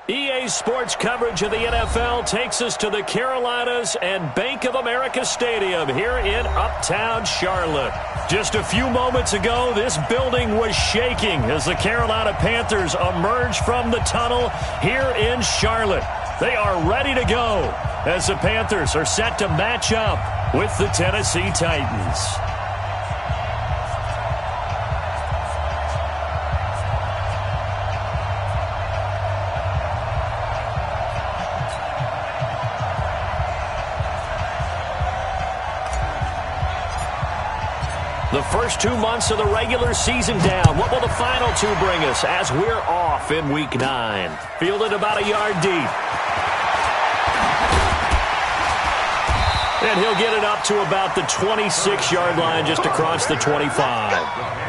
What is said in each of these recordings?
EA Sports coverage of the NFL takes us to the Carolinas and Bank of America Stadium here in Uptown Charlotte. Just a few moments ago, this building was shaking as the Carolina Panthers emerge from the tunnel here in Charlotte. They are ready to go as the Panthers are set to match up with the Tennessee Titans. The first 2 months of the regular season down. What will the final two bring us as we're off in Week 9? Fielded about a yard deep. And he'll get it up to about the 26-yard line just across the 25.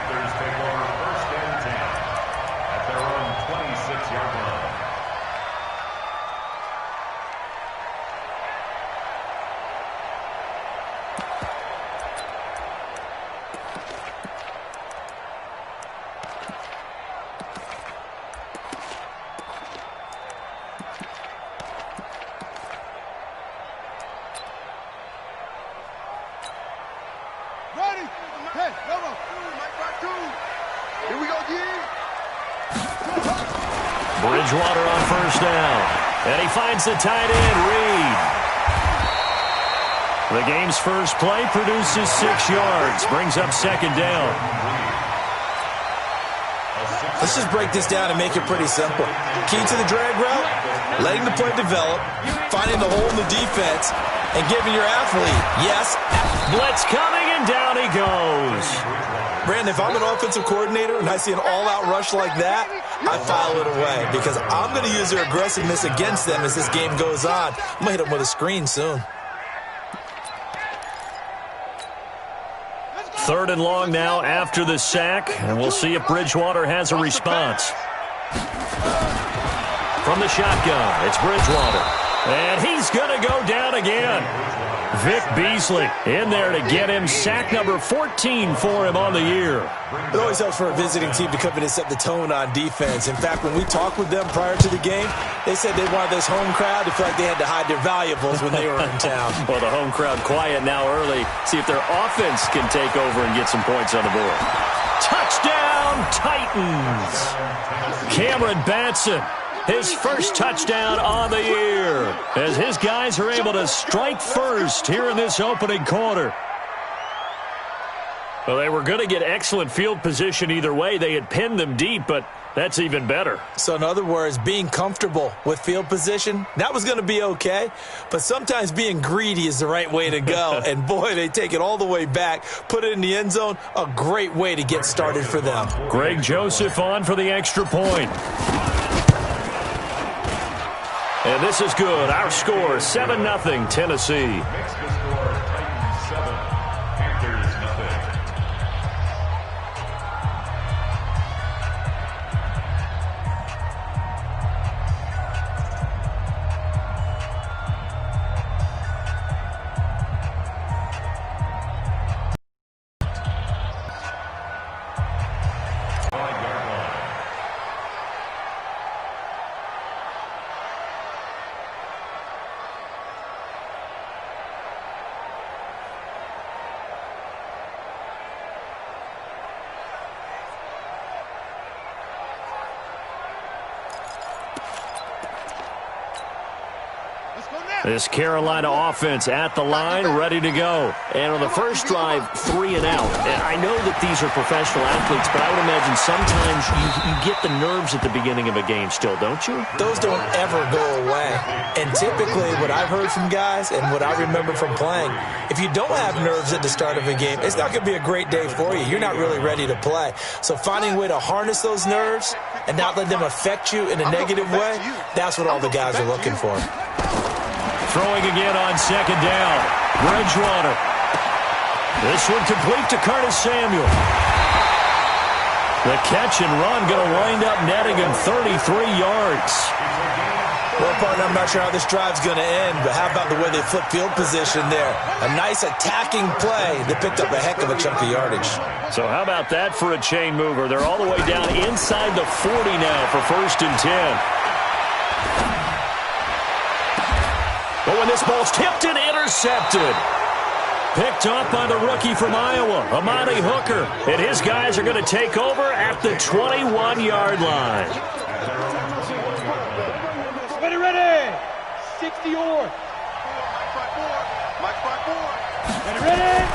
Bridgewater on first down. And he finds the tight end, Reed. The game's first play produces 6 yards. Brings up second down. Let's just break this down and make it pretty simple. Key to the drag route, letting the play develop, finding the hole in the defense, and giving your athlete, yes. Blitz coming, and down he goes. Brandon, if I'm an offensive coordinator and I see an all-out rush like that, I file it away because I'm going to use their aggressiveness against them as this game goes on. I'm going to hit them with a screen soon. Third and long now after the sack, and we'll see if Bridgewater has a response. From the shotgun, it's Bridgewater. And he's going to go down again. Vic Beasley in there to get him sack number 14 for him on the year. It always helps for a visiting team to come in and set the tone on defense. In fact, when we talked with them prior to the game, they said they wanted this home crowd to feel like they had to hide their valuables when they were in town. Well, the home crowd quiet now early. See if their offense can take over and get some points on the board. Touchdown, Titans! Cameron Batson. His first touchdown on the year as his guys are able to strike first here in this opening quarter. Well, they were going to get excellent field position either way. They had pinned them deep, but that's even better. So in other words, being comfortable with field position, that was going to be okay. But sometimes being greedy is the right way to go. And boy, they take it all the way back, put it in the end zone. A great way to get started for them. Greg Joseph on for the extra point. And this is good. Our score, 7-0 Tennessee. This Carolina offense at the line, ready to go. And on the first drive, 3 and out. And I know that these are professional athletes, but I would imagine sometimes you get the nerves at the beginning of a game still, don't you? Those don't ever go away. And typically what I've heard from guys and what I remember from playing, if you don't have nerves at the start of a game, it's not going to be a great day for you. You're not really ready to play. So finding a way to harness those nerves and not let them affect you in a negative way, that's what all the guys are looking for. Throwing again on second down. Bridgewater. This one complete to Curtis Samuel. The catch and run going to wind up netting him 33 yards. Well, partner, I'm not sure how this drive's going to end, but how about the way they flip field position there? A nice attacking play that picked up a heck of a chunk of yardage. So how about that for a chain mover? They're all the way down inside the 40 now for 1st and 10. But when this ball's tipped and intercepted. Picked up by the rookie from Iowa, Amani Hooker. And his guys are going to take over at the 21-yard line. Ready. 60 or. Ready.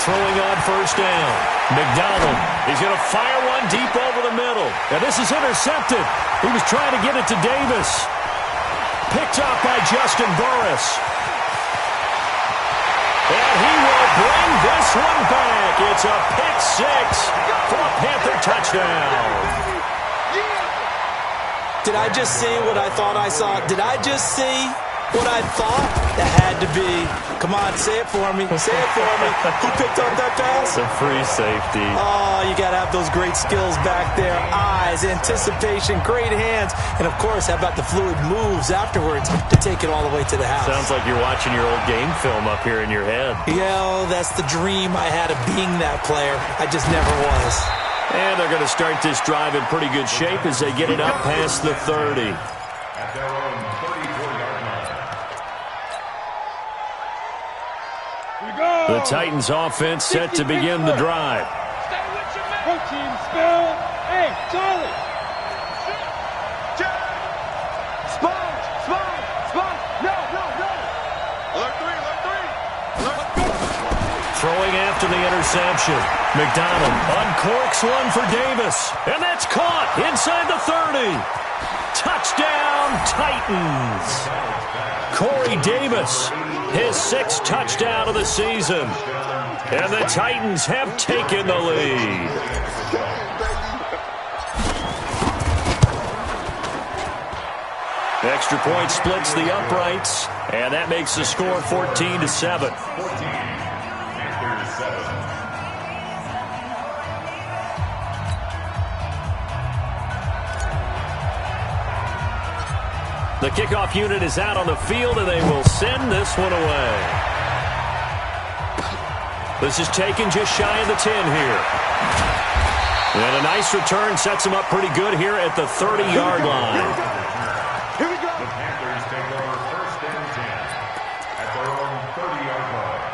Throwing on first down. McDonald. He's going to fire one deep over the middle. And this is intercepted. He was trying to get it to Davis. Picked up by Justin Burris. And he will bring this one back. It's a pick six for a Panther touchdown. Did I just see what I thought I saw? Did I just see what I thought? That had to be. Come on, say it for me. Say it for me. Who picked up that pass? The free safety. Oh, you got to have those great skills back there. Eyes, anticipation, great hands. And, of course, how about the fluid moves afterwards to take it all the way to the house? Sounds like you're watching your old game film up here in your head. Yeah, that's the dream I had of being that player. I just never was. And they're going to start this drive in pretty good shape as they get it up past the 30. At their own 34-yard line. The Titans offense set to begin the drive. Protein spill. Hey, Charlie. Spot. No. Alert three. Throwing after the interception. McDonald uncorks one for Davis. And that's caught inside the 30. Touchdown, Titans. Corey Davis, his 6th touchdown of the season. And the Titans have taken the lead. Extra point splits the uprights, and that makes the score 14-7. The kickoff unit is out on the field, and they will send this one away. This is taken just shy of the 10 here. And a nice return sets them up pretty good here at the 30-yard line. Here we go. The Panthers take over first and 10 at their own 30-yard line.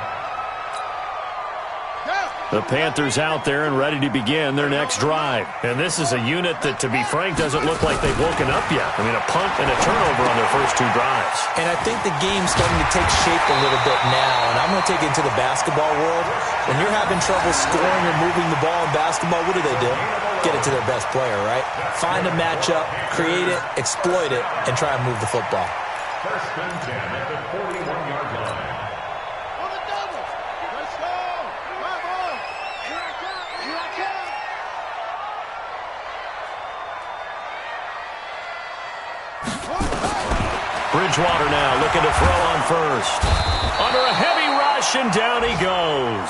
The Panthers out there and ready to begin their next drive. And this is a unit that, to be frank, doesn't look like they've woken up yet. I mean, a punt and a turnover on their first 2 drives. And I think the game's starting to take shape a little bit now. And I'm going to take it into the basketball world. When you're having trouble scoring or moving the ball in basketball, what do? Get it to their best player, right? Find a matchup, create it, exploit it, and try and move the football. First and 10 at the 41-yard line. Bridgewater now looking to throw on first. Under a heavy rush, and down he goes.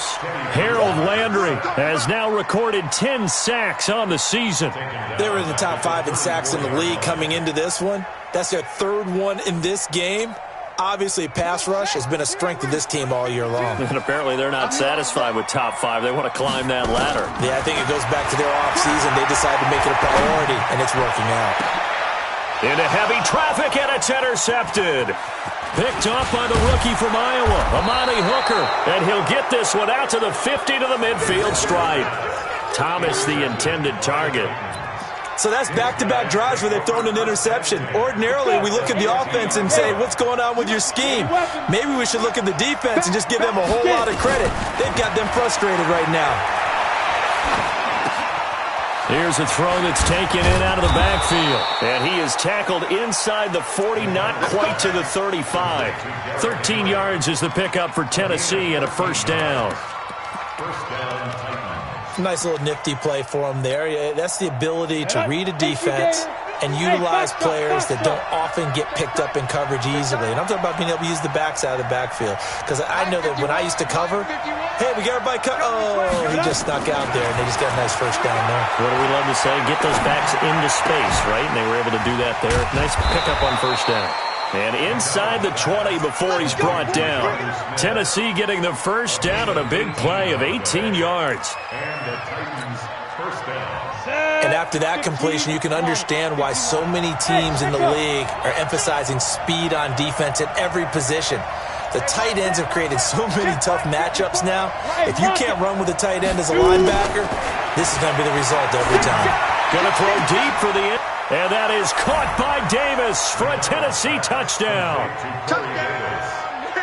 Harold Landry has now recorded 10 sacks on the season. They were in the top 5 in sacks in the league coming into this one. That's their 3rd one in this game. Obviously, pass rush has been a strength of this team all year long. And apparently they're not satisfied with top 5. They want to climb that ladder. Yeah, I think it goes back to their offseason. They decided to make it a priority, and it's working out. Into heavy traffic, and it's intercepted. Picked up by the rookie from Iowa, Amani Hooker. And he'll get this one out to the 50 to the midfield stripe. Thomas, the intended target. So that's back-to-back drives where they've thrown an interception. Ordinarily, we look at the offense and say, what's going on with your scheme? Maybe we should look at the defense and just give them a whole lot of credit. They've got them frustrated right now. Here's a throw that's taken in out of the backfield. And he is tackled inside the 40, not quite to the 35. 13 yards is the pickup for Tennessee and a first down. First down, Titans. Nice little nifty play for him there. That's the ability to read a defense and utilize players that don't often get picked up in coverage easily. And I'm talking about being able to use the backs out of the backfield. Because I know that when I used to cover, hey, we got everybody cut. Oh, he just snuck out there, and they just got a nice first down there. What do we love to say? Get those backs into space, right? And they were able to do that there. Nice pickup on first down. And inside the 20 before he's brought down. Tennessee getting the first down on a big play of 18 yards. And the Titans first down. And after that completion, you can understand why so many teams in the league are emphasizing speed on defense at every position. The tight ends have created so many tough matchups now. If you can't run with a tight end as a linebacker, this is going to be the result every time. Going to throw deep for the end. And that is caught by Davis for a Tennessee touchdown.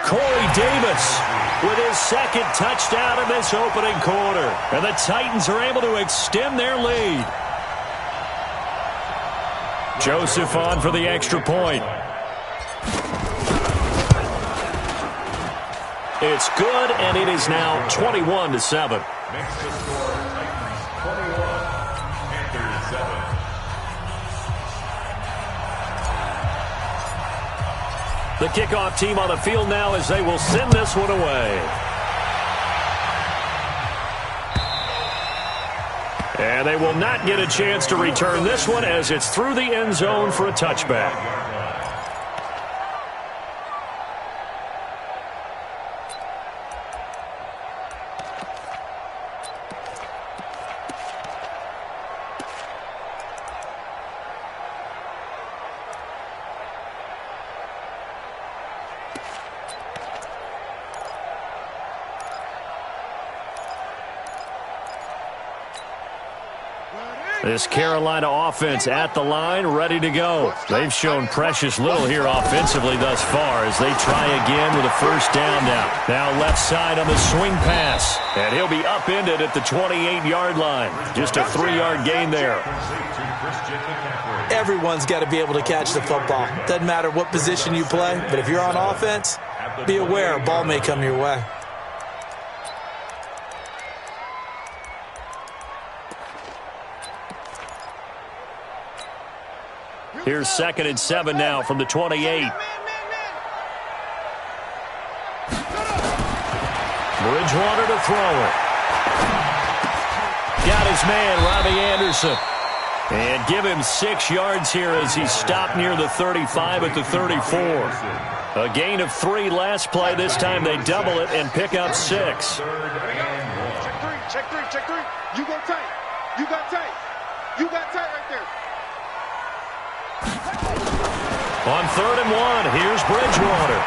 Corey Davis with his second touchdown in this opening quarter. And the Titans are able to extend their lead. Joseph on for the extra point. It's good, and it is now 21-7. Makes the score Titans 21, Panthers 7. The kickoff team on the field now as they will send this one away. And they will not get a chance to return this one as it's through the end zone for a touchback. This Carolina offense at the line, ready to go. They've shown precious little here offensively thus far as they try again with a first down now. Now left side on the swing pass. And he'll be upended at the 28-yard line. Just a 3-yard gain there. Everyone's got to be able to catch the football. Doesn't matter what position you play, but if you're on offense, be aware a ball may come your way. Here's 2nd and 7 now from the 28. Bridgewater to throw it. Got his man, Robbie Anderson. And give him 6 yards here as he stopped near the 35 at the 34. A gain of 3 last play. This time they double it and pick up 6. Check 3, check 3, check 3. You go tight. You got tight. You got tight right there. On 3rd and 1, here's Bridgewater.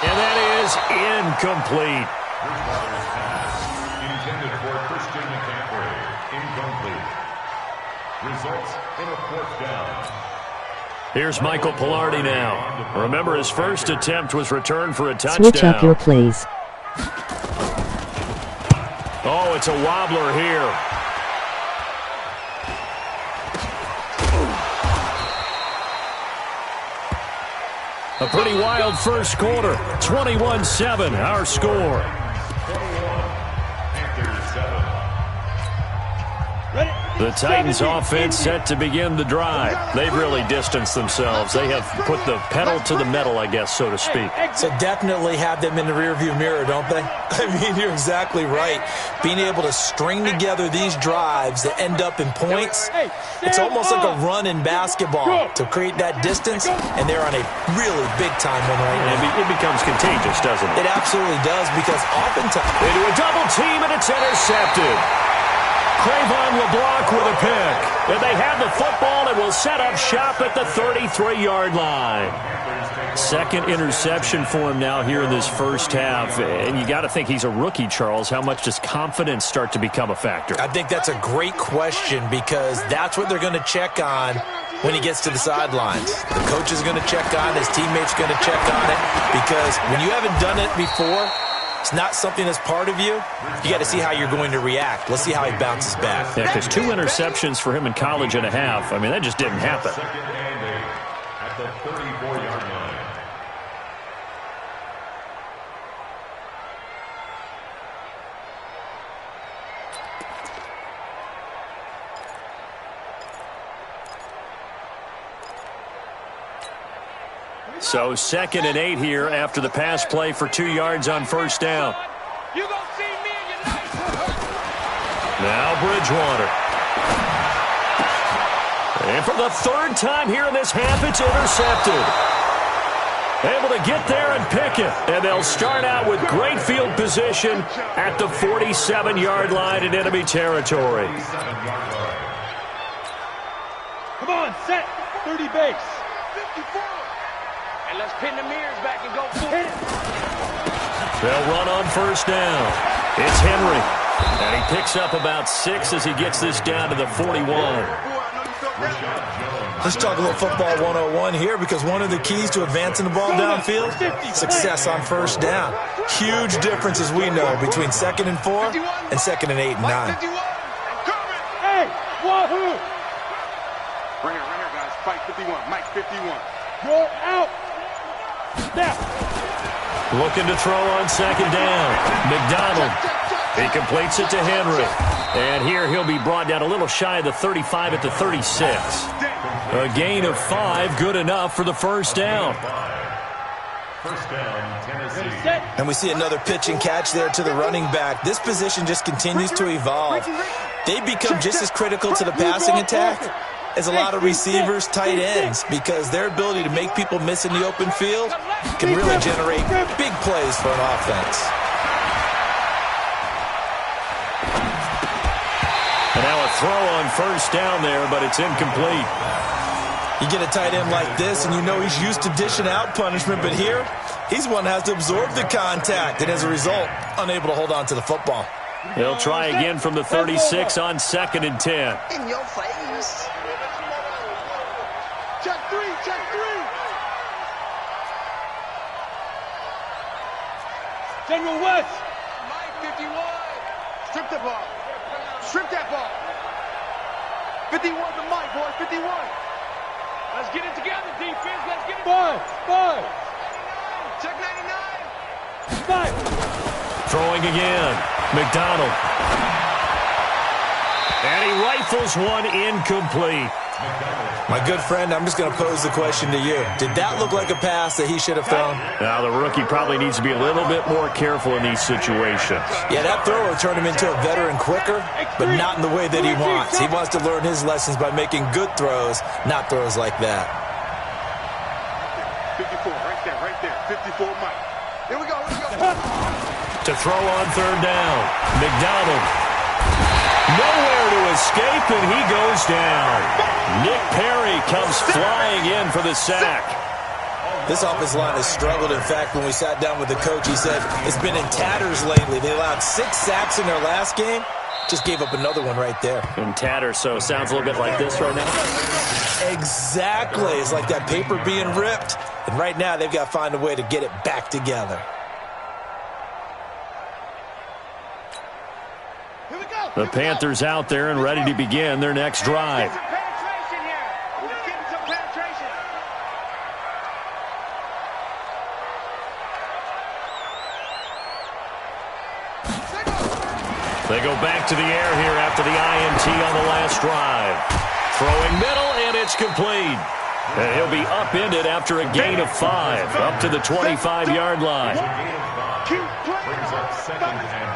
And that is incomplete. Bridgewater's pass intended for Christian McCaffrey. Incomplete. Results in a 4th down. Here's Michael Pilardi now. Remember, his first attempt was returned for a touchdown. Switch up your plays. Oh, it's a wobbler here. A pretty wild first quarter. 21-7, our score. The Titans offense set to begin the drive. They've really distanced themselves. They have put the pedal to the metal, I guess, so to speak. So definitely have them in the rearview mirror, don't they? I mean, you're exactly right. Being able to string together these drives that end up in points, it's almost like a run in basketball to create that distance, and they're on a really big-time one right now. It becomes contagious, doesn't it? It absolutely does, because oftentimes they do a double team, and it's intercepted. Crayvon LeBlanc with a pick. And they have the football and will set up shop at the 33-yard line. 2nd interception for him now here in this first half. And you got to think he's a rookie, Charles. How much does confidence start to become a factor? I think that's a great question, because that's what they're going to check on when he gets to the sidelines. The coach is going to check on, his teammates are going to check on it, because when you haven't done it before, it's not something that's part of you. You got to see how you're going to react. Let's see how he bounces back. Yeah, because 2 interceptions for him in college and a half. I mean, that just didn't happen. 2nd and 8 at the 34-yard line. So 2nd and 8 here after the pass play for 2 yards on first down. You gonna see me in your life. Now Bridgewater. And for the 3rd time here in this half, it's intercepted. Able to get there and pick it. And they'll start out with great field position at the 47-yard line in enemy territory. Come on, set. 30 base. 54. And let's pin the mirrors back and go full. They'll run on first down. It's Henry. And he picks up about 6 as he gets this down to the 41. Let's talk a little football 101 here, because one of the keys to advancing the ball downfield, success on first down. Huge difference, as we know, between 2nd and 4 and 2nd and 8 and 9. Hey, wahoo! Right here, guys. Fight 51. Mike 51. You're out. Now. Looking to throw on 2nd down. McDonald. He completes it to Henry. And here he'll be brought down a little shy of the 35 at the 36. A gain of 5, good enough for the first down. First down, Tennessee. And we see another pitch and catch there to the running back. This position just continues to evolve. They become just as critical to the passing attack as a lot of receivers, tight ends, because their ability to make people miss in the open field can really generate big plays for an offense. And now a throw on first down there, but it's incomplete. You get a tight end like this, and you know he's used to dishing out punishment, but here, he's one that has to absorb the contact, and as a result, unable to hold on to the football. They'll try again from the 36 on 2nd and 10. In your face. Check 3, check 3. General West. Mike 51. Strip the ball. Strip that ball. 51 to Mike, boys, 51. Let's get it together, defense. Let's get it. 5. Check 99. 5. Throwing again. McDonald. And he rifles one incomplete. My good friend, I'm just going to pose the question to you. Did that look like a pass that he should have thrown? Now, the rookie probably needs to be a little bit more careful in these situations. Yeah, that throw will turn him into a veteran quicker, but not in the way that he wants. He wants to learn his lessons by making good throws, not throws like that. 54, right there. 54, Mike. Here we go. To throw on 3rd down. McDonald. Nowhere to escape, and he goes down. Nick Perry comes flying in for the sack. This offensive line has struggled. In fact, when we sat down with the coach, he said it's been in tatters lately. They allowed 6 sacks in their last game. Just gave up another one right there. In tatters, so it sounds a little bit like this right now. Exactly. It's like that paper being ripped. And right now, they've got to find a way to get it back together. The Panthers out there and ready to begin their next drive. Penetration here. Let's get some penetration. They go back to the air here after the INT on the last drive. Throwing middle, and it's complete. And he'll be upended after a gain of 5, up to the 25-yard line.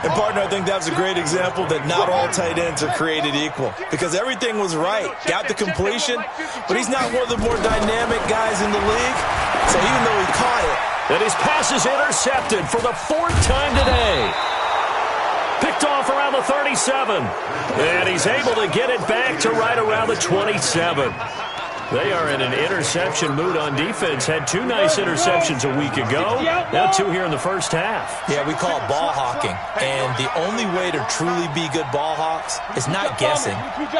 And, partner, I think that was a great example that not all tight ends are created equal, because everything was right. Got the completion, but he's not one of the more dynamic guys in the league. So even though he caught it. And his pass is intercepted for the 4th time today. Picked off around the 37. And he's able to get it back to right around the 27. They are in an interception mood on defense. Had 2 nice interceptions a week ago. Now 2 here in the first half. Yeah, we call it ball hawking. And the only way to truly be good ball hawks is not guessing.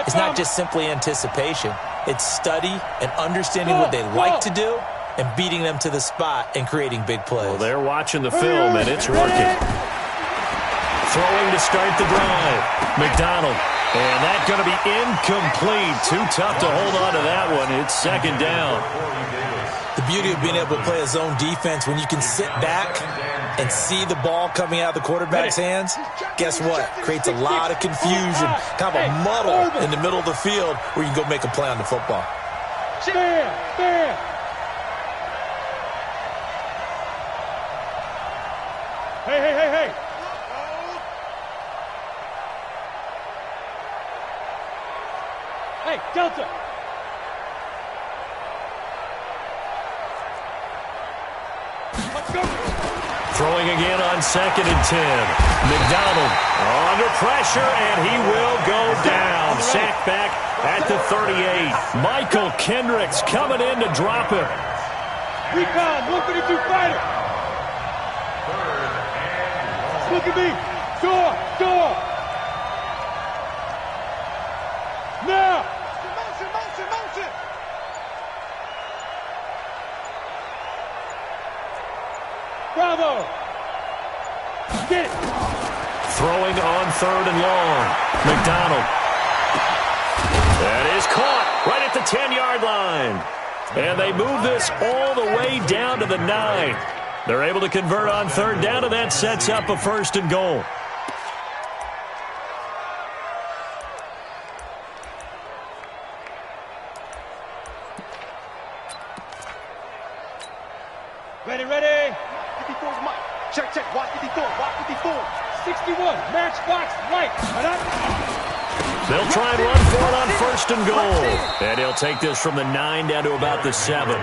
It's not just simply anticipation. It's study and understanding what they like to do and beating them to the spot and creating big plays. Well, they're watching the film, and it's working. Throwing to start the drive. McDonald. And that's going to be incomplete. Too tough to hold on to that one. It's 2nd down. The beauty of being able to play a zone defense, when you can sit back and see the ball coming out of the quarterback's hands, guess what? Creates a lot of confusion, kind of a muddle in the middle of the field where you can go make a play on the football. Bam! Hey. Hey, Delta. Throwing again on 2nd and 10. McDonald under pressure, and he will go down. Sacked back at the 38. Michael Kendricks coming in to drop him. Rebound, 152 fighter. Look at me. Door. Now. Motion. Bravo. Get it. Throwing on 3rd and long. McDonald. That is caught right at the 10-yard line. And they move this all the way down to the 9. They're able to convert on 3rd down, and that sets up a 1st and goal. Ready. 54's Mike. Check. Watch 54. 61. Matchbox Mike. They'll try and run for it on 1st and goal. And he'll take this from the 9 down to about the 7.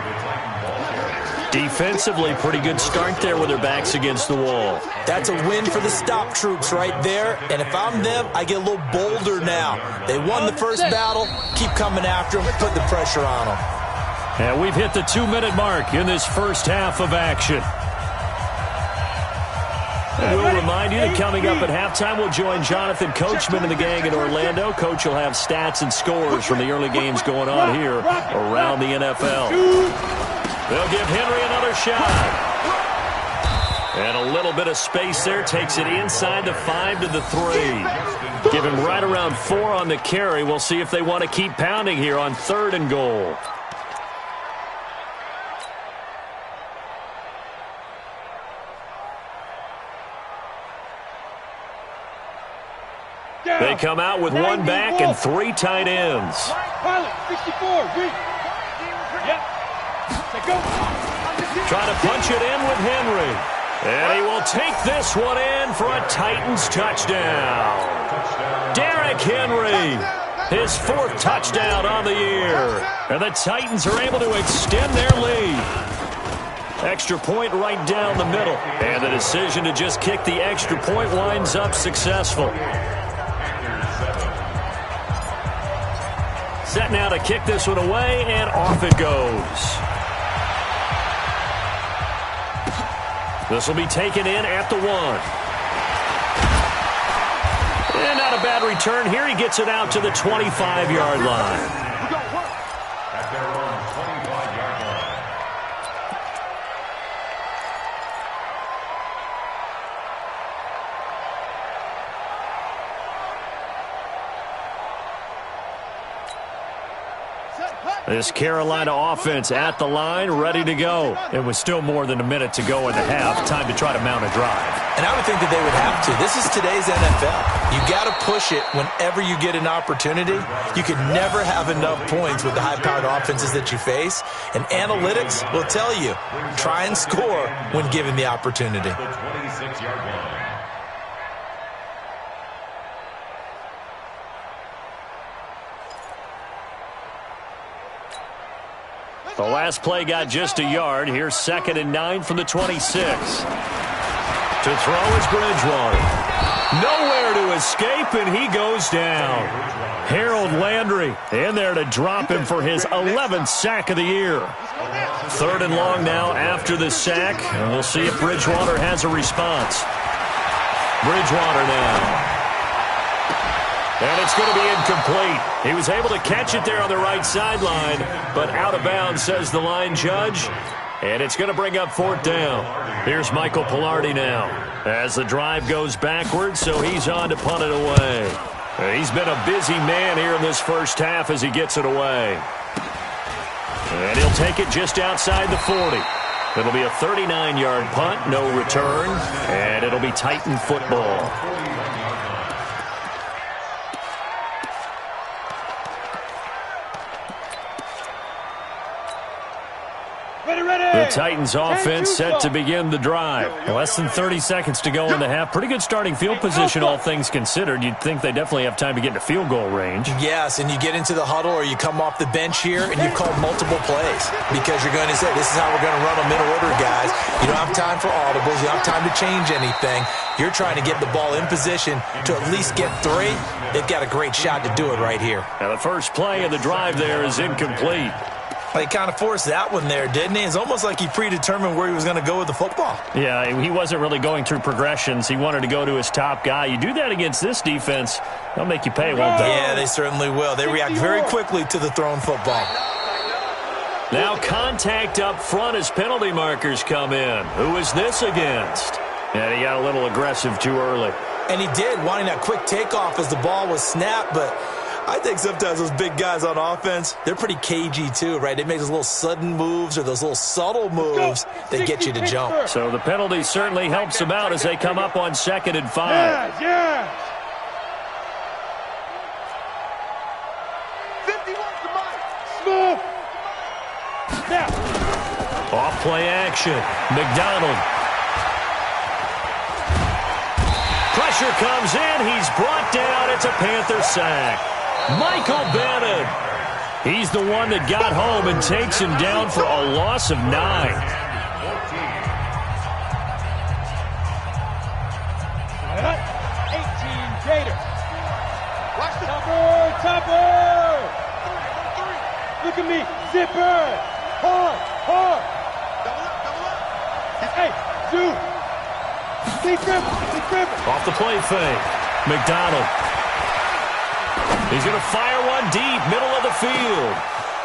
Defensively, pretty good start there with their backs against the wall. That's a win for the stop troops right there. And if I'm them, I get a little bolder now. They won the first battle. Keep coming after them. Put the pressure on them. And we've hit the 2-minute mark in this first half of action. And we'll remind you that coming up at halftime, we'll join Jonathan Coachman and the gang in Orlando. Coach will have stats and scores from the early games going on here around the NFL. They'll give Henry another shot. And a little bit of space there. Takes it inside the 5 to the 3. Give him right around 4 on the carry. We'll see if they want to keep pounding here on 3rd and goal. They come out with 1 back and 3 tight ends. Pilot, 64, read. Yep. Trying to punch it in with Henry. And he will take this one in for a Titans touchdown. Derrick Henry, his 4th touchdown on the year. And the Titans are able to extend their lead. Extra point right down the middle. And the decision to just kick the extra point winds up successful. Set now to kick this one away, and off it goes. This will be taken in at the 1. And not a bad return here. He gets it out to the 25-yard line. At their own 25-yard line. This Carolina offense at the line, ready to go. It was still more than a minute to go in the half. Time to try to mount a drive. And I would think that they would have to. This is today's NFL. You got to push it whenever you get an opportunity. You could never have enough points with the high-powered offenses that you face. And analytics will tell you, try and score when given the opportunity. The 26-yard line. The last play got just a yard. Here's 2nd and 9 from the 26. To throw is Bridgewater. Nowhere to escape, and he goes down. Harold Landry in there to drop him for his 11th sack of the year. 3rd and long now after the sack. And we'll see if Bridgewater has a response. Bridgewater now. And it's going to be incomplete. He was able to catch it there on the right sideline, but out of bounds, says the line judge. And it's going to bring up 4th down. Here's Michael Pilardi now as the drive goes backwards, so he's on to punt it away. He's been a busy man here in this first half as he gets it away. And he'll take it just outside the 40. It'll be a 39-yard punt, no return, and it'll be Titan football. The Titans offense set to begin the drive. Less than 30 seconds to go in the half. Pretty good starting field position, all things considered. You'd think they definitely have time to get into field goal range. Yes, and you get into the huddle or you come off the bench here and you've called multiple plays because you're going to say, this is how we're going to run them in order, guys. You don't have time for audibles. You don't have time to change anything. You're trying to get the ball in position to at least get 3. They've got a great shot to do it right here. Now the first play of the drive there is incomplete. He kind of forced that one there, didn't he? It's almost like he predetermined where he was going to go with the football. Yeah, he wasn't really going through progressions. He wanted to go to his top guy. You do that against this defense, they'll make you pay, won't they? Yeah, they certainly will. They react very quickly to the thrown football. Now contact up front as penalty markers come in. Who is this against? And he got a little aggressive too early. And he did, wanting that quick takeoff as the ball was snapped, but I think sometimes those big guys on offense, they're pretty cagey too, right? They make those little sudden moves or those little subtle moves that get you to jump. So the penalty certainly helps them out as they come up on 2nd and 5. Yeah. 51's the mark. Smooth. Now. Off play action. McDonald. Pressure comes in. He's brought down. It's a Panther sack. Michael Bannon. He's the one that got home and takes him down for a loss of 9. 18 Gator. Watch the Topper. Look at me. Zipper. Hard. double up. Hey, dude. Big grip. Off the play fake. McDonald. He's going to fire one deep, middle of the field.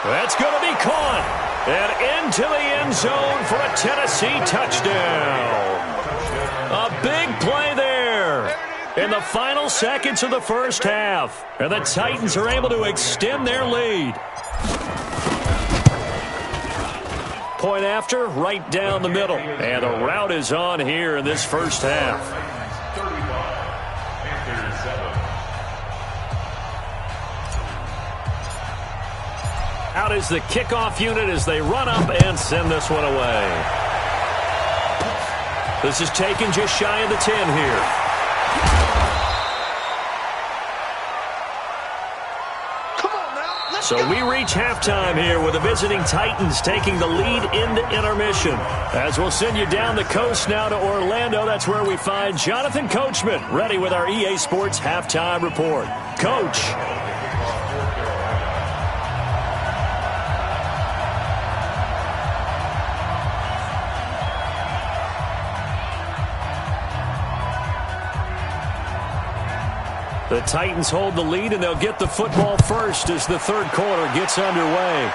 That's going to be caught. And into the end zone for a Tennessee touchdown. A big play there in the final seconds of the first half. And the Titans are able to extend their lead. Point after, right down the middle. And the route is on here in this first half. 35, Panthers 7. Out is the kickoff unit as they run up and send this one away. This is taken just shy of the 10 here. So we reach halftime here with the visiting Titans taking the lead into intermission. As we'll send you down the coast now to Orlando, that's where we find Jonathan Coachman ready with our EA Sports halftime report. Coach. The Titans hold the lead, and they'll get the football first as the third quarter gets underway.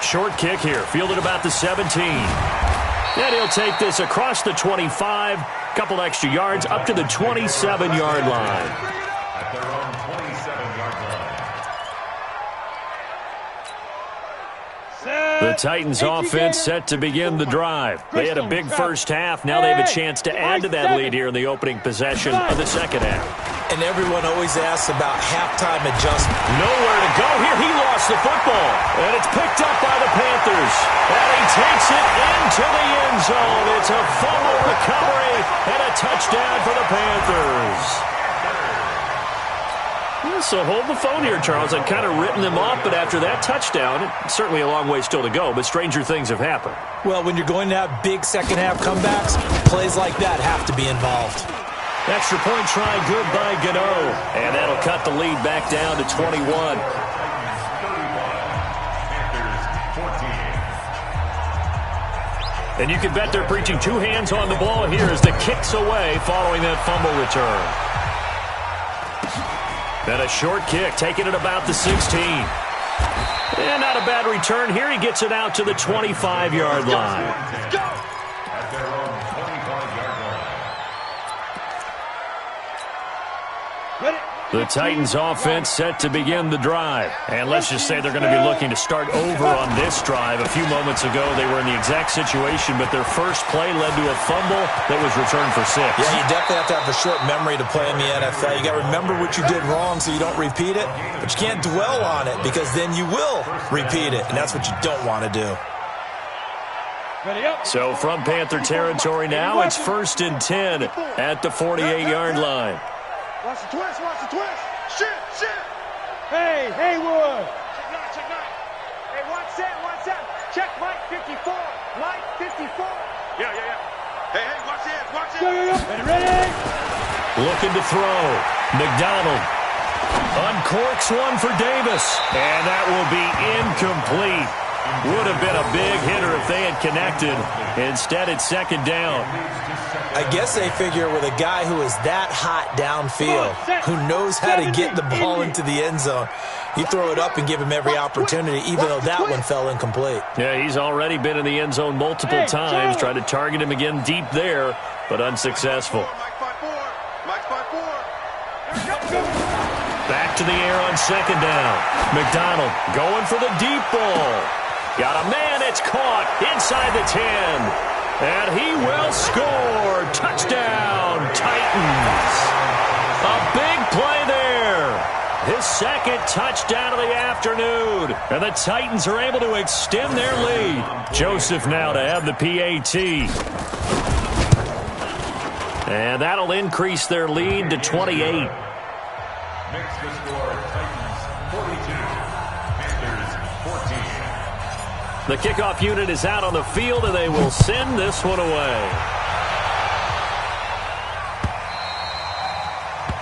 Short kick here, fielded about the 17. And he'll take this across the 25, couple extra yards, up to the 27-yard line. At their own 27-yard line. The Titans offense set to begin the drive. They had a big first half. Now they have a chance to add to that lead here in the opening possession of the second half. And everyone always asks about halftime adjustment. Nowhere to go here. He lost the football. And it's picked up by the Panthers. And he takes it into the end zone. It's a fumble recovery and a touchdown for the Panthers. So hold the phone here, Charles. I've kind of written them off, but after that touchdown, it's certainly a long way still to go, but stranger things have happened. Well, when you're going to have big second-half comebacks, plays like that have to be involved. Extra point try good by Gano, and that'll cut the lead back down to 21. And you can bet they're preaching two hands on the ball here as the kick's away following that fumble return. Then a short kick, taking it about the 16. And not a bad return here. He gets it out to the 25-yard line. At their own 25-yard line. The Titans offense set to begin the drive. And let's just say they're going to be looking to start over on this drive. A few moments ago, they were in the exact situation, but their first play led to a fumble that was returned for 6. Yeah, you definitely have to have a short memory to play in the NFL. You got to remember what you did wrong so you don't repeat it, but you can't dwell on it because then you will repeat it, and that's what you don't want to do. So from Panther territory now, it's 1st and 10 at the 48-yard line. Watch the twist, watch the twist. Shit. Hey, Haywood. Check nine. Hey, watch that. Check Mike 54. Mike 54. Yeah. Hey, watch this. Yeah. Ready? Looking to throw. McDonald uncorks one for Davis. And that will be incomplete. Would have been a big hitter if they had connected. Instead, it's 2nd down. I guess they figure with a guy who is that hot downfield, who knows how to get the ball into the end zone, you throw it up and give him every opportunity, even though that one fell incomplete. Yeah, he's already been in the end zone multiple times. Tried to target him again deep there, but unsuccessful. Mike 54. Back to the air on 2nd down. McDonald going for the deep ball. Got a man, it's caught inside the 10. And he will score. Touchdown, Titans. A big play there. His 2nd touchdown of the afternoon. And the Titans are able to extend their lead. Joseph now to have the PAT. And that'll increase their lead to 28. Makes the score Titans 42, Panthers 14. The kickoff unit is out on the field, and they will send this one away.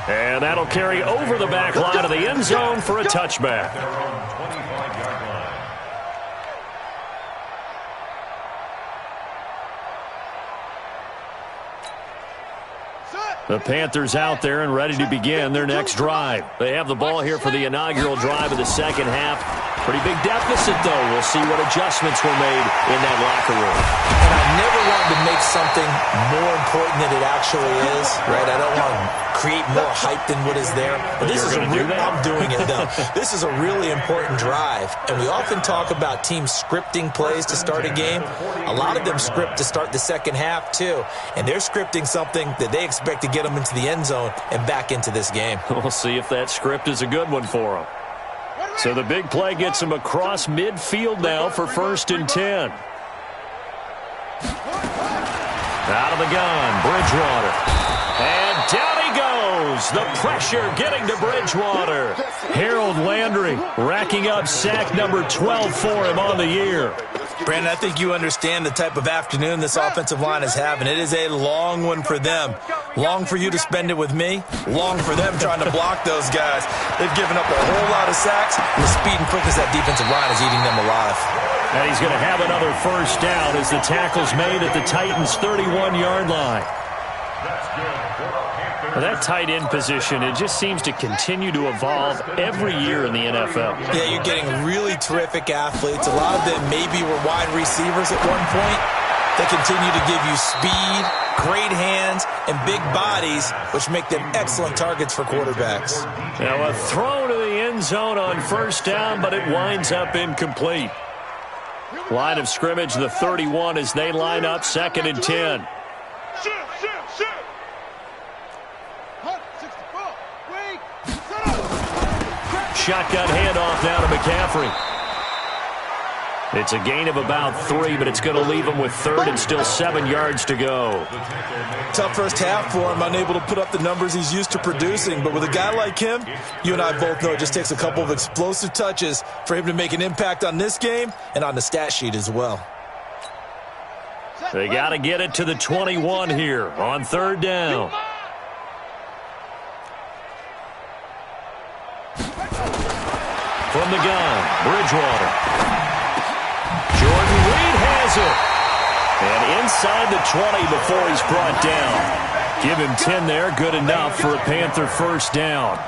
And that'll carry over the back line of the end zone for a touchback. Their own 25-yard line. The Panthers out there and ready to begin their next drive. They have the ball here for the inaugural drive of the 2nd half. Pretty big deficit, though. We'll see what adjustments were made in that locker room. And I never wanted to make something more important than it actually is, right? I don't want to create more hype than what is there. But this is I'm doing it, though. This is a really important drive. And we often talk about teams scripting plays to start a game. A lot of them script to start the 2nd half, too. And they're scripting something that they expect to get them into the end zone and back into this game. We'll see if that script is a good one for them. So the big play gets them across midfield now for 1st and 10. Out of the gun, Bridgewater. And down he goes. The pressure getting to Bridgewater. Harold Landry racking up sack number 12 for him on the year. Brandon, I think you understand the type of afternoon this offensive line is having. It is a long one for them. Long for you to spend it with me. Long for them trying to block those guys. They've given up a whole lot of sacks. And the speed and quickness of that defensive line is eating them alive. And he's going to have another 1st down as the tackle's made at the Titans' 31-yard line. That's good for the Panthers. Well, that tight end position, it just seems to continue to evolve every year in the NFL. Yeah, you're getting really terrific athletes. A lot of them maybe were wide receivers at one point. They continue to give you speed, great hands, and big bodies, which make them excellent targets for quarterbacks. Now a throw to the end zone on 1st down, but it winds up incomplete. Line of scrimmage, the 31 as they line up 2nd and 10. Shotgun handoff now to McCaffrey. It's a gain of about 3, but it's going to leave him with 3rd and still 7 yards to go. Tough first half for him, unable to put up the numbers he's used to producing. But with a guy like him, you and I both know it just takes a couple of explosive touches for him to make an impact on this game and on the stat sheet as well. They got to get it to the 21 here on 3rd down. From the gun, Bridgewater. Jordan Reed has it. And inside the 20 before he's brought down. Give him 10 there, good enough for a Panther 1st down.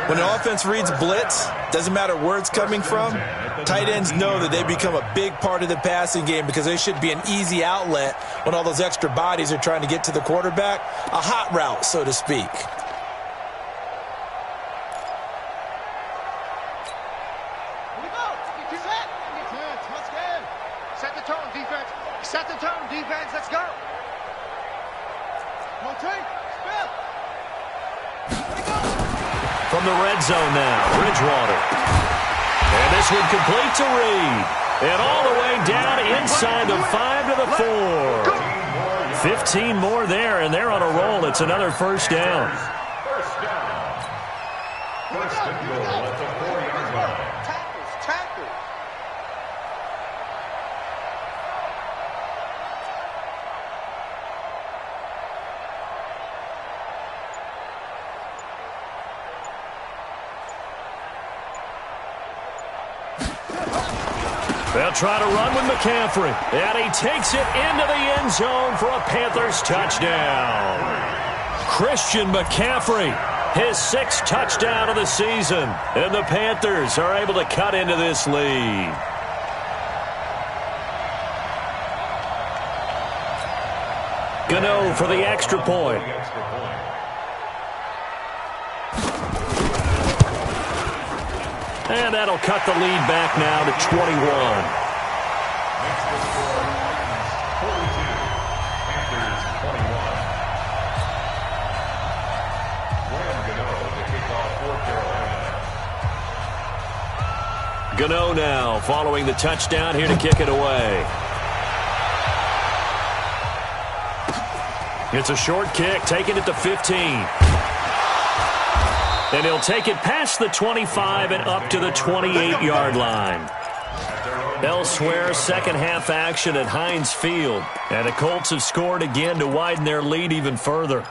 When an offense reads blitz, doesn't matter where it's coming from, tight ends know that they become a big part of the passing game because they should be an easy outlet when all those extra bodies are trying to get to the quarterback. A hot route, so to speak. Let's go. From the red zone now, Bridgewater. And this one complete to Reed. And all the way down inside the 5 to the 4. 15 more there, and they're on a roll. It's another first down. First down. First and goal at the 4-yard line. Tackles. They'll try to run with McCaffrey. And he takes it into the end zone for a Panthers touchdown. Christian McCaffrey, his 6th touchdown of the season. And the Panthers are able to cut into this lead. Gano for the extra point. And that'll cut the lead back now to 21. Makes the score 42. Panthers 21. Graham Gano to kick off for Carolina. Gano now following the touchdown here to kick it away. It's a short kick, taking it to 15. And he'll take it past the 25 and up to the 28-yard line. Elsewhere, second half action at Heinz Field. And the Colts have scored again to widen their lead even further.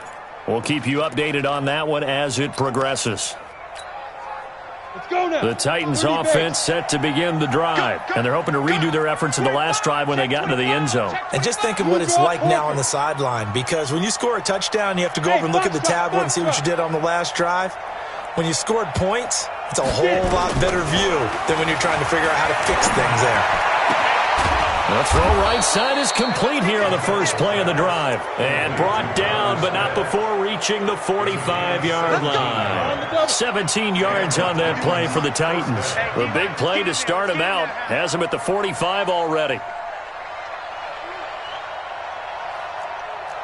We'll keep you updated on that one as it progresses. Let's go now. The Titans offense set to begin the drive. And they're hoping to redo their efforts in the last drive when they got into the end zone. And just think of what it's like now on the sideline. Because when you score a touchdown, you have to go over and look at the tablet and see what you did on the last drive. When you scored points, it's a whole lot better view than when you're trying to figure out how to fix things there. The throw right side is complete here on the first play of the drive. And brought down, but not before reaching the 45-yard line. 17 yards on that play for the Titans. The big play to start him out has him at the 45 already.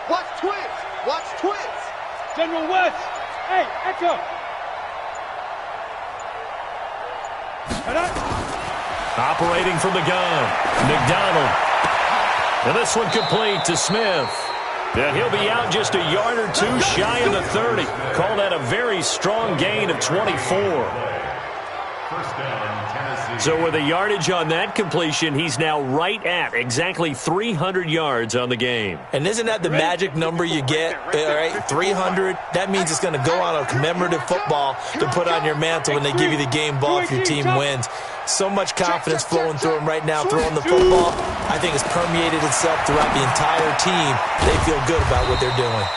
Watch twins. Watch twins. General West. Hey, Echo. Operating from the gun, McDonald. And this one complete to Smith. And he'll be out just a yard or two shy of the 30. Call that a very strong gain of 24. First down, Tennessee. So with the yardage on that completion, he's now right at exactly 300 yards on the game. And isn't that the magic number you get? All right, 300. That means it's going to go on a commemorative football to put on your mantle when they give you the game ball if your team wins. So much confidence flowing through him right now, throwing the football. I think it's permeated itself throughout the entire team. They feel good about what they're doing.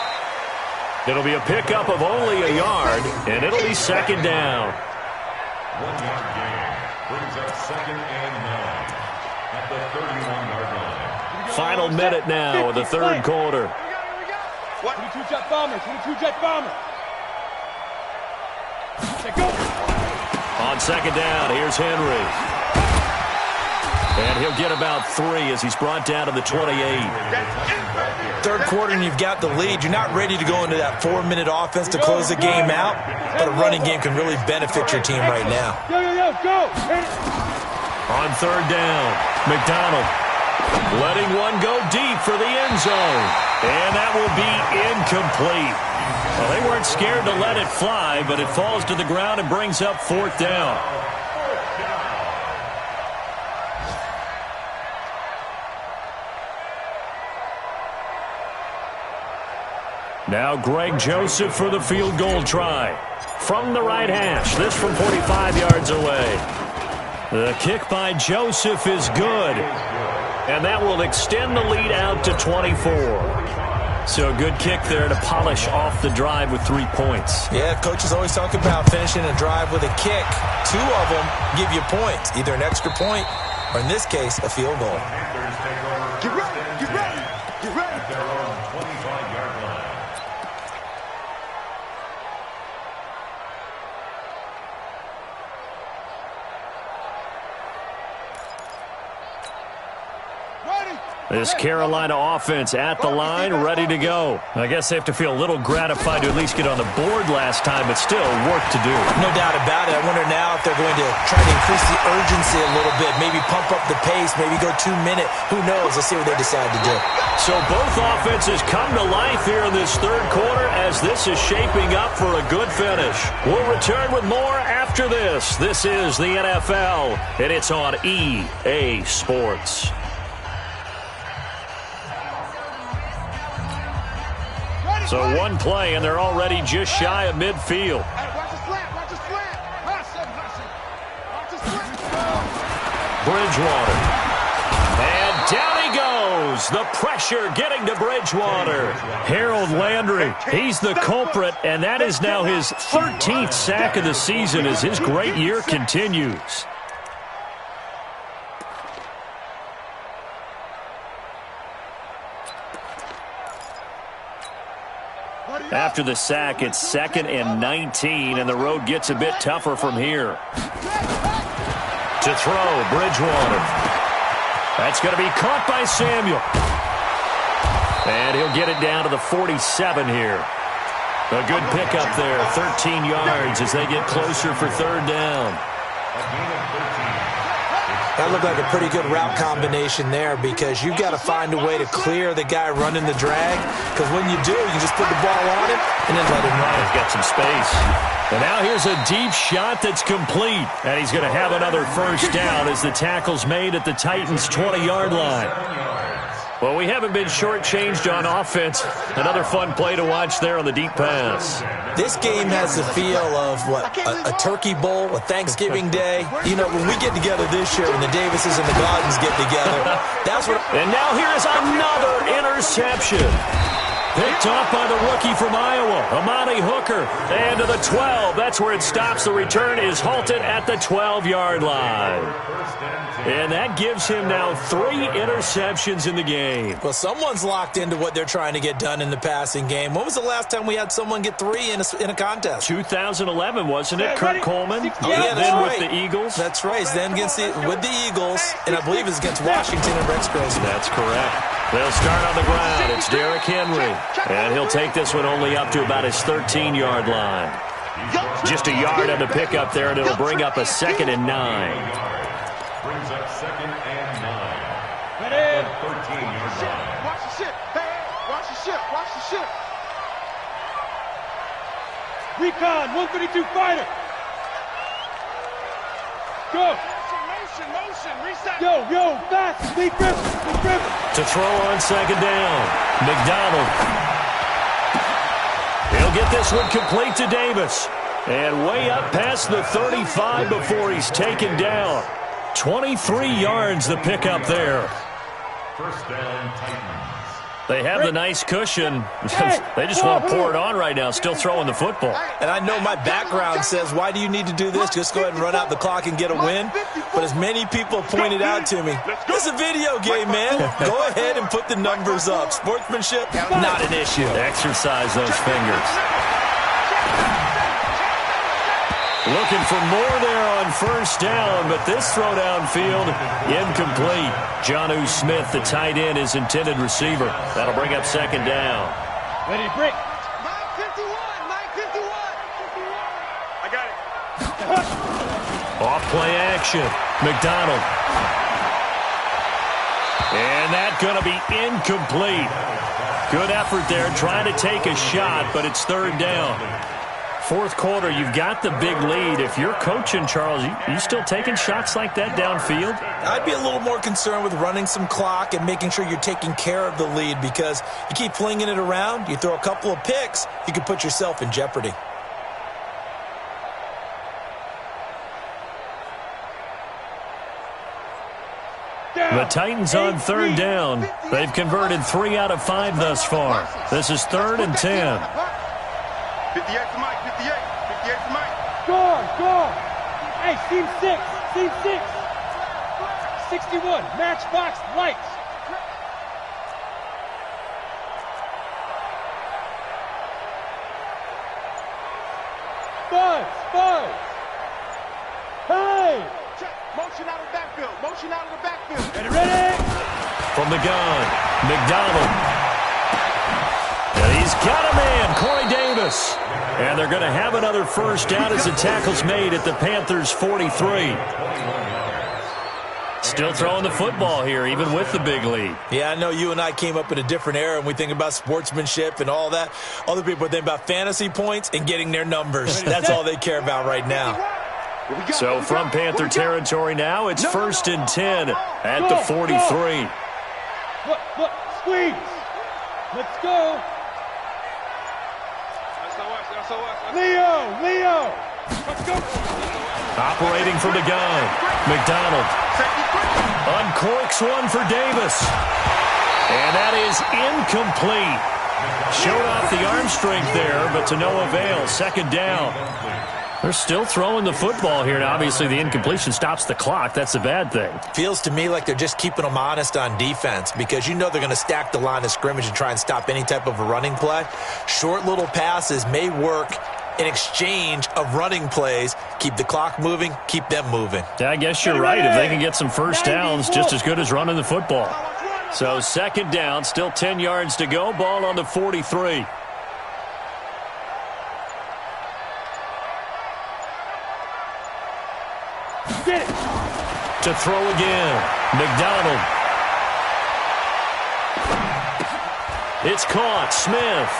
It'll be a pickup of only a yard, and it'll be second down. 1-yard gain brings up 2nd and 9 at the 31-yard line. Final minute now of the third quarter. 22 jet bomber. 22 jet bomber. Let's go. On second down, here's Henry. And he'll get about 3 as he's brought down to the 28. Third quarter and you've got the lead. You're not ready to go into that 4-minute offense to close the game out, but a running game can really benefit your team right now. Yo, go. On third down, McDonald letting one go deep for the end zone. And that will be incomplete. Well, they weren't scared to let it fly, but it falls to the ground and brings up 4th down. Now Greg Joseph for the field goal try. From the right hash, this from 45 yards away. The kick by Joseph is good. And that will extend the lead out to 24. So a good kick there to polish off the drive with 3 points. Yeah, coaches always talk about finishing a drive with a kick. 2 of them give you points, either an extra point or, in this case, a field goal. Get ready. Get ready. Get ready. At their own 25-yard line. This Carolina offense at the line, ready to go. I guess they have to feel a little gratified to at least get on the board last time, but still work to do. No doubt about it. I wonder now if they're going to try to increase the urgency a little bit, maybe pump up the pace, maybe go 2-minute. Who knows? Let's see what they decide to do. So both offenses come to life here in this third quarter as this is shaping up for a good finish. We'll return with more after this. This is the NFL, and it's on EA Sports. So one play, and they're already just shy of midfield. Watch the slant, watch the slant. Watch the slant. Bridgewater. And down he goes. The pressure getting to Bridgewater. Harold Landry, he's the culprit, and that is now his 13th sack of the season as his great year continues. After the sack, it's 2nd and 19, and the road gets a bit tougher from here. To throw, Bridgewater. That's going to be caught by Samuel. And he'll get it down to the 47 here. A good pickup there, 13 yards as they get closer for third down. That looked like a pretty good route combination there because you've got to find a way to clear the guy running the drag, because when you do, you just put the ball on him and then let him run. He's got some space. And now here's a deep shot that's complete. And he's going to have another first down as the tackle's made at the Titans' 20-yard line. Well, we haven't been shortchanged on offense. Another fun play to watch there on the deep pass. This game has the feel of, a turkey bowl, a Thanksgiving day. You know, when we get together this year, when the Davises and the Gaudens get together, that's what... And now here is another interception. Picked off by the rookie from Iowa, Amani Hooker. And to the 12. That's where it stops. The return is halted at the 12-yard line. And that gives him now 3 interceptions in the game. Well, someone's locked into what they're trying to get done in the passing game. When was the last time we had someone get 3 in a contest? 2011, wasn't it? Kurt Coleman? Yeah, that's then right. with the Eagles? That's right. Then with the Eagles, and I believe it's against Washington and Rex Grossman. That's correct. They'll start on the ground. It's Derrick Henry. And he'll take this one only up to about his 13-yard line. Just a yard on the pickup there, and it'll bring up a 2nd and 9. Brings up 2nd and 9. Ready? 13-yard line. Watch the ship. Hey, watch the ship. Watch the ship. Recon, 132 fighter. Go. Motion, reset. Yo, fast. Big Griffin. To throw on 2nd down. McDonald. He'll get this one complete to Davis. And way up past the 35 before he's taken down. 23 yards the pickup there. First down, Titans. They have the nice cushion. They just want to pour it on right now, still throwing the football. And I know my background says, why do you need to do this? Just go ahead and run out the clock and get a win. But as many people pointed out to me, it's a video game, man. Go ahead and put the numbers up. Sportsmanship, not an issue. Exercise those fingers. Looking for more there on first down, but this throw downfield, incomplete. Jonnu Smith, the tight end, is intended receiver. That'll bring up 2nd down. Ready to break. 951. I got it. Off play action. McDonald. And that's going to be incomplete. Good effort there, trying to take a shot, but it's 3rd down. 4th quarter, you've got the big lead. If you're coaching, Charles, you still taking shots like that downfield? I'd be a little more concerned with running some clock and making sure you're taking care of the lead, because you keep flinging it around, you throw a couple of picks, you can put yourself in jeopardy. The Titans on 3rd down. They've converted 3 out of 5 thus far. This is 3rd and 10. 58 to Mike, 58 to Mike. Go. Hey, team 6. 61, matchbox lights. Buzz. Hey. Motion out of the backfield. Ready? From the gun, McDonald. And he's got a man, Corey Davis. And they're going to have another first down as the tackle's made at the Panthers' 43. Still throwing the football here, even with the big lead. Yeah, I know you and I came up in a different era, and we think about sportsmanship and all that. Other people think about fantasy points and getting their numbers. That's all they care about right now. So from Panther territory now, it's 1st and 10 at the 43. Look, squeeze. Let's go. Leo. Let's go. Operating from the gun, McDonald. Uncorks one for Davis. And that is incomplete. Showed off the arm strength there, but to no avail. 2nd down. They're still throwing the football here, and obviously the incompletion stops the clock. That's a bad thing. Feels to me like they're just keeping them honest on defense because you know they're going to stack the line of scrimmage and try and stop any type of a running play. Short little passes may work in exchange of running plays. Keep the clock moving, keep them moving. Yeah, I guess you're right. If they can get some first downs, just as good as running the football. So 2nd down, still 10 yards to go. Ball on the 43. To throw again, McDonald. It's caught, Smith.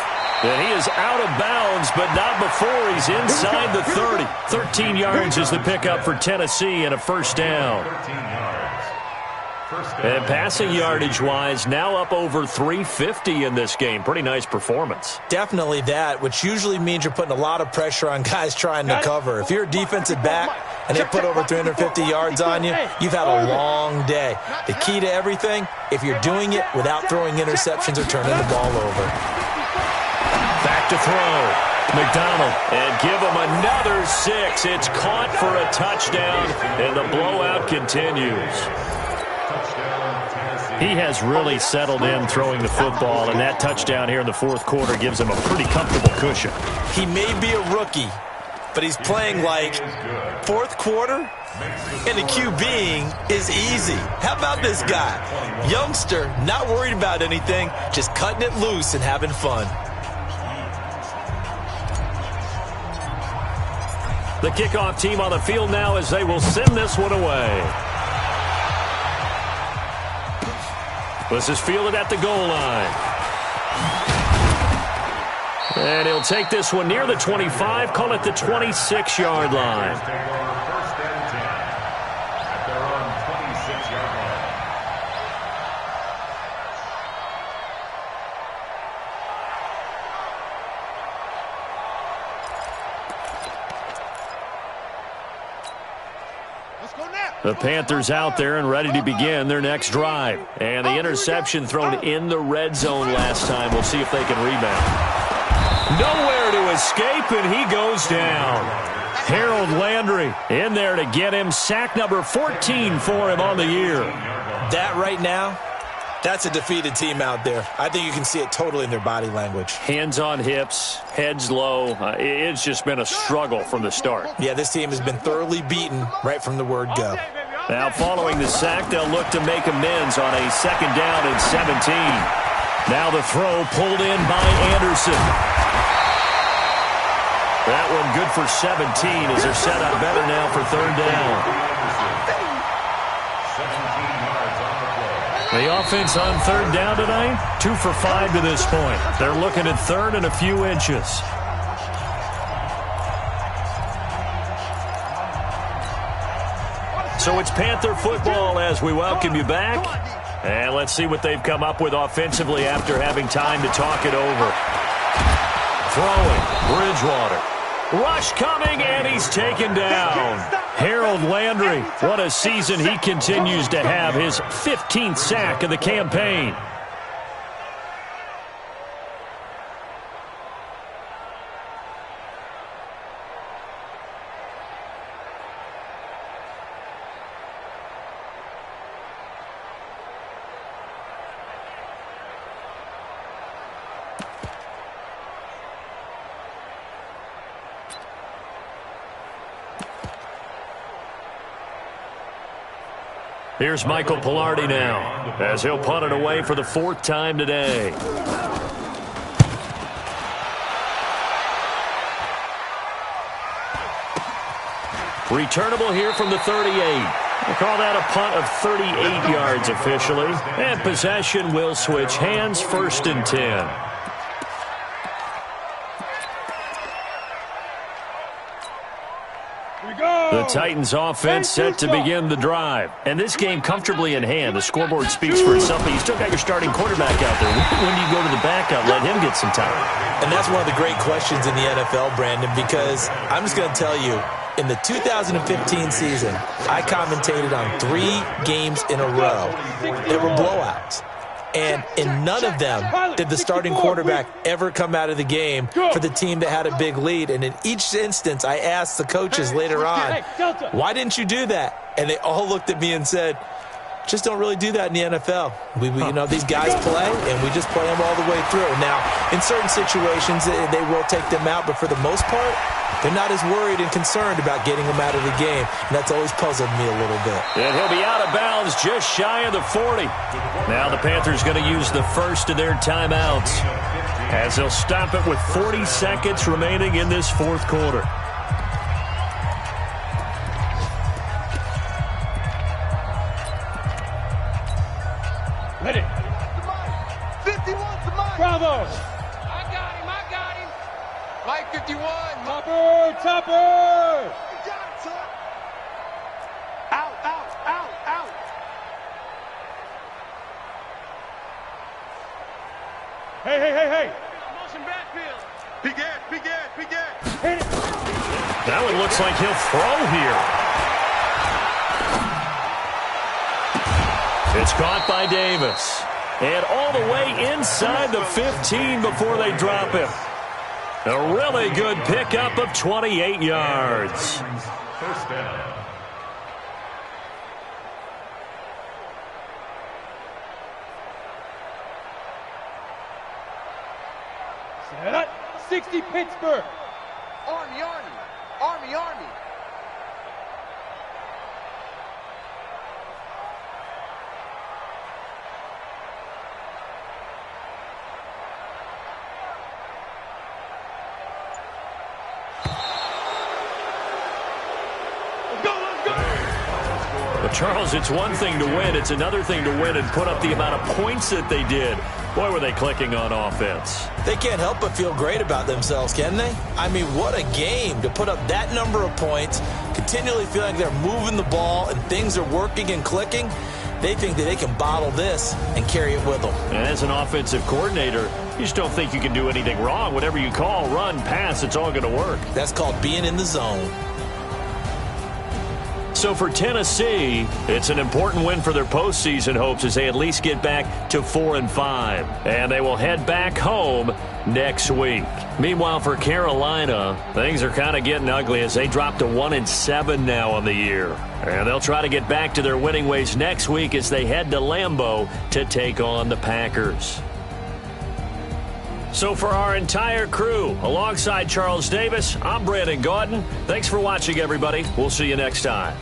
And he is out of bounds, but not before he's inside the 30. 13 yards is the pickup for Tennessee and a first down. And passing yardage-wise, now up over 350 in this game. Pretty nice performance. Definitely that, which usually means you're putting a lot of pressure on guys trying to cover. If you're a defensive back and they put over 350 yards on you, you've had a long day. The key to everything, if you're doing it without throwing interceptions or turning the ball over. Back to throw. McDonald. And give him another 6. It's caught for a touchdown, and the blowout continues. He has really settled in throwing the football, and that touchdown here in the 4th quarter gives him a pretty comfortable cushion. He may be a rookie, but he's playing like 4th quarter, and the QBing is easy. How about this guy? Youngster, not worried about anything, just cutting it loose and having fun. The kickoff team on the field now as they will send this one away. This is fielded at the goal line. And he'll take this one near the 25, call it the 26-yard line. First and 10 at their own 26-yard line. The Panthers out there and ready to begin their next drive. And the interception thrown in the red zone last time. We'll see if they can rebound. Nowhere to escape, and he goes down. Harold Landry in there to get him. Sack number 14 for him on the year. That right now, that's a defeated team out there. I think you can see it totally in their body language. Hands on hips, heads low. It's just been a struggle from the start. Yeah, this team has been thoroughly beaten right from the word go. Now following the sack, they'll look to make amends on a 2nd down and 17. Now the throw pulled in by Anderson. That one good for 17 as they're set up better now for 3rd down. 17 yards on the play. The offense on 3rd down tonight, 2 for 5 to this point. They're looking at 3rd and a few inches. So it's Panther football as we welcome you back. And let's see what they've come up with offensively after having time to talk it over. Throwing, Bridgewater. Rush coming, and he's taken down. Harold Landry, what a season he continues to have. His 15th sack of the campaign. Here's Michael Pilardi now, as he'll punt it away for the 4th time today. Returnable here from the 38. We'll call that a punt of 38 yards officially. And possession will switch hands, 1st and 10. The Titans offense set to begin the drive. And this game comfortably in hand. The scoreboard speaks for itself, but you still got your starting quarterback out there. When do you go to the backup, let him get some time? And that's one of the great questions in the NFL, Brandon, because I'm just going to tell you, in the 2015 season, I commentated on 3 games in a row. They were blowouts. And in none of them did the starting quarterback ever come out of the game for the team that had a big lead. And in each instance, I asked the coaches later on, why didn't you do that? And they all looked at me and said, just don't really do that in the NFL. We you know, these guys play, and we just play them all the way through. Now, in certain situations, they will take them out, but for the most part, they're not as worried and concerned about getting them out of the game, and that's always puzzled me a little bit. And he'll be out of bounds just shy of the 40. Now the Panthers going to use the first of their timeouts, as they'll stop it with 40 seconds remaining in this 4th quarter. Ready. 51's the Mike. Bravo. I got him. Mike 51. Topper. You got it, son. Out. Hey. Motion backfield. Big gas. Hit it. That one looks like he'll throw here. It's caught by Davis. And all the way inside the 15 before they drop him. A really good pickup of 28 yards. 1st down. Set. 60 Pittsburgh. Army. But Charles, it's one thing to win. It's another thing to win and put up the amount of points that they did. Boy, were they clicking on offense. They can't help but feel great about themselves, can they? I mean, what a game to put up that number of points, continually feel like they're moving the ball and things are working and clicking. They think that they can bottle this and carry it with them. And as an offensive coordinator, you just don't think you can do anything wrong. Whatever you call, run, pass, it's all going to work. That's called being in the zone. So for Tennessee, it's an important win for their postseason hopes as they at least get back to 4-5. And they will head back home next week. Meanwhile, for Carolina, things are kind of getting ugly as they drop to 1-7 now on the year. And they'll try to get back to their winning ways next week as they head to Lambeau to take on the Packers. So for our entire crew, alongside Charles Davis, I'm Brandon Gaudin. Thanks for watching, everybody. We'll see you next time.